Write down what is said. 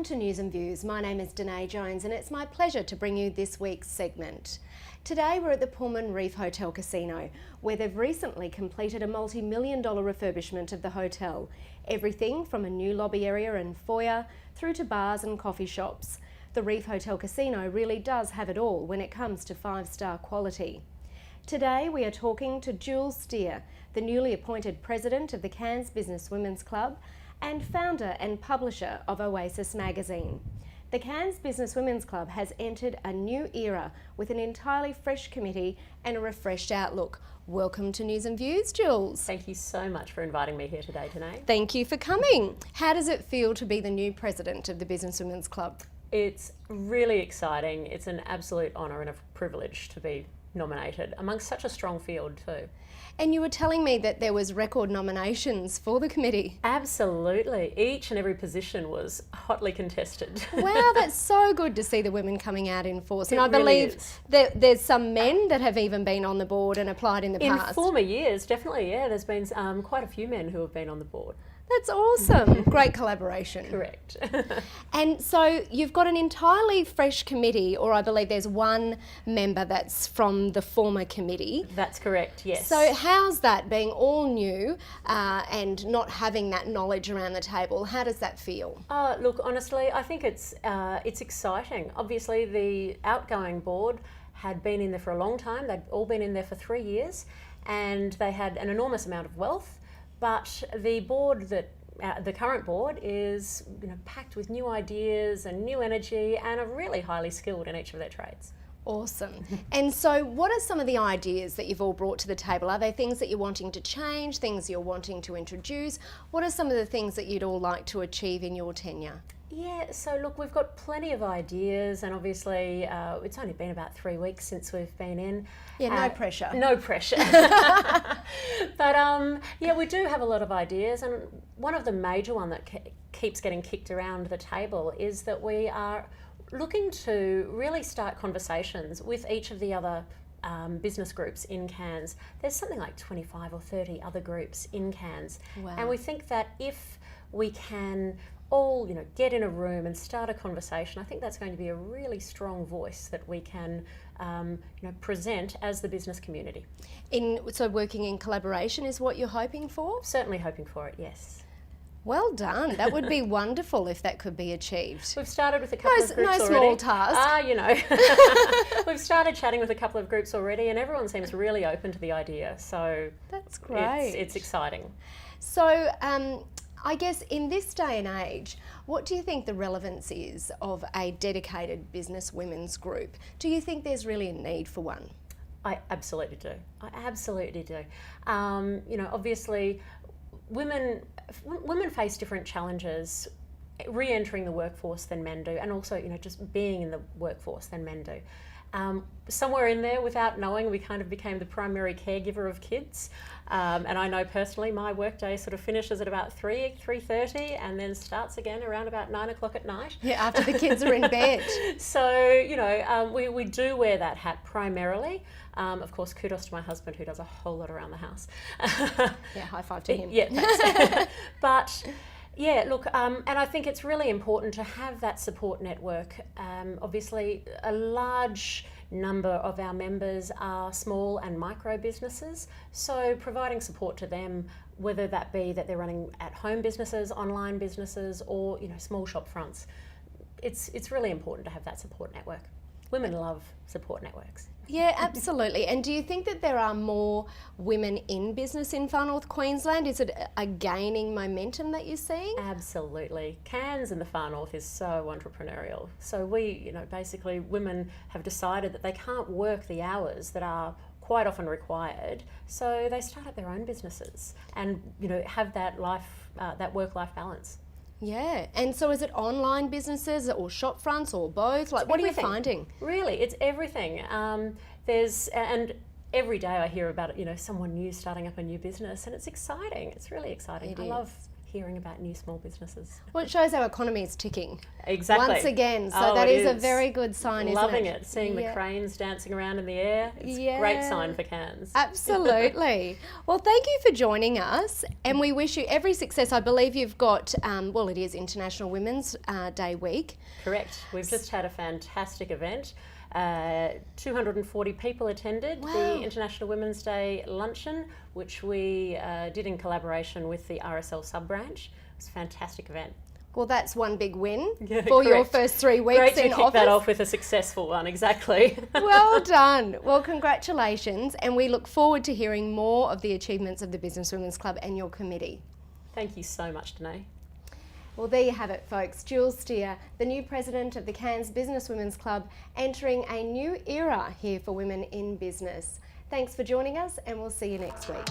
Welcome to News and Views. My name is Danae Jones and it's my pleasure to bring you this week's segment. Today we're at the Pullman Reef Hotel Casino, where they've recently completed a multi-million-dollar refurbishment of the hotel. Everything from a new lobby area and foyer through to bars and coffee shops. The Reef Hotel Casino really does have it all when it comes to five-star quality. Today we are talking to Jules Steer, the newly appointed president of the Cairns Business Women's Club and founder and publisher of Oasis magazine. The Cairns Business Women's Club has entered a new era with an entirely fresh committee and a refreshed outlook. Welcome to News and Views, Jules. Thank you so much for inviting me here today, Danae. Thank you for coming. How does it feel to be the new president of the Business Women's Club? It's really exciting. It's an absolute honour and a privilege to be nominated amongst such a strong field too. And you were telling me that there was record nominations for the committee. Absolutely. Each and every position was hotly contested. Wow, that's so good to see the women coming out in force. And I It really believe is. that there's some men that have even been on the board and applied in the In past. former years, definitely, yeah, there's been quite a few men who have been on the board. That's awesome. Great collaboration. Correct. And so you've got an entirely fresh committee, or I believe there's one member that's from the former committee. That's correct, yes. So how's that, being all new and not having that knowledge around the table? How does that feel? Look, honestly, I think it's exciting. Obviously, the outgoing board had been in there for a long time. They'd all been in there for 3 years, and they had an enormous amount of wealth. But the board the current board is, packed with new ideas and new energy, and are really highly skilled in each of their trades. Awesome. And so what are some of the ideas that you've all brought to the table? Are they things that you're wanting to change, things you're wanting to introduce? What are some of the things that you'd all like to achieve in your tenure? Yeah, so look, we've got plenty of ideas, and obviously it's only been about 3 weeks since we've been in. Yeah, no pressure. No pressure. But yeah, we do have a lot of ideas, and one of the major one that keeps getting kicked around the table is that we are looking to really start conversations with each of the other business groups in Cairns. There's something like 25 or 30 other groups in Cairns. Wow. And we think that if we can all, get in a room and start a conversation, I think that's going to be a really strong voice that we can, present as the business community. So working in collaboration is what you're hoping for? Certainly hoping for it, yes. Well done. That would be wonderful if that could be achieved. We've started with a couple of groups no already. small task. We've started chatting with a couple of groups already, and everyone seems really open to the idea. So That's great. It's exciting. So I guess in this day and age, what do you think the relevance is of a dedicated business women's group? Do you think there's really a need for one? I absolutely do. Obviously, women face different challenges re-entering the workforce than men do, and also, just being in the workforce than men do. Somewhere in there, without knowing, we kind of became the primary caregiver of kids. And I know personally my workday sort of finishes at about 3:30 and then starts again around about 9 o'clock at night. Yeah, after the kids are in bed. So, we do wear that hat primarily. Of course, kudos to my husband who does a whole lot around the house. Yeah, high five to him. Yeah, thanks. But yeah, look, and I think it's really important to have that support network. Obviously, a large number of our members are small and micro businesses, so providing support to them, whether that be that they're running at-home businesses, online businesses, or small shop fronts, it's really important to have that support network. Women love support networks. Yeah, absolutely. And do you think that there are more women in business in Far North Queensland? Is it a gaining momentum that you're seeing? Absolutely. Cairns in the Far North is so entrepreneurial. So we, basically women have decided that they can't work the hours that are quite often required. So they start up their own businesses and, have that that work-life balance. Yeah, and so is it online businesses or shop fronts or both? Like, what are you finding? Really, it's everything. And every day I hear about someone new starting up a new business, and it's exciting. It's really exciting. I love hearing about new small businesses. Well, it shows our economy is ticking. Exactly. Once again, so Oh, that it is a very good sign, isn't it? Loving it. Seeing the cranes dancing around in the air. It's a great sign for Cairns. Absolutely. Well, thank you for joining us, and we wish you every success. I believe you've got, well, it is International Women's Day week. Correct. We've just had a fantastic event. 240 people attended the International Women's Day luncheon, which we did in collaboration with the RSL sub-branch. It was a fantastic event. Well, that's one big win for your first 3 weeks Great to in kick office. that off with a successful one, exactly. Well done. Well, congratulations, and we look forward to hearing more of the achievements of the Business Women's Club and your committee. Thank you so much, Danae. Well, there you have it, folks. Jules Steer, the new president of the Cairns Business Women's Club, entering a new era here for women in business. Thanks for joining us, and we'll see you next week.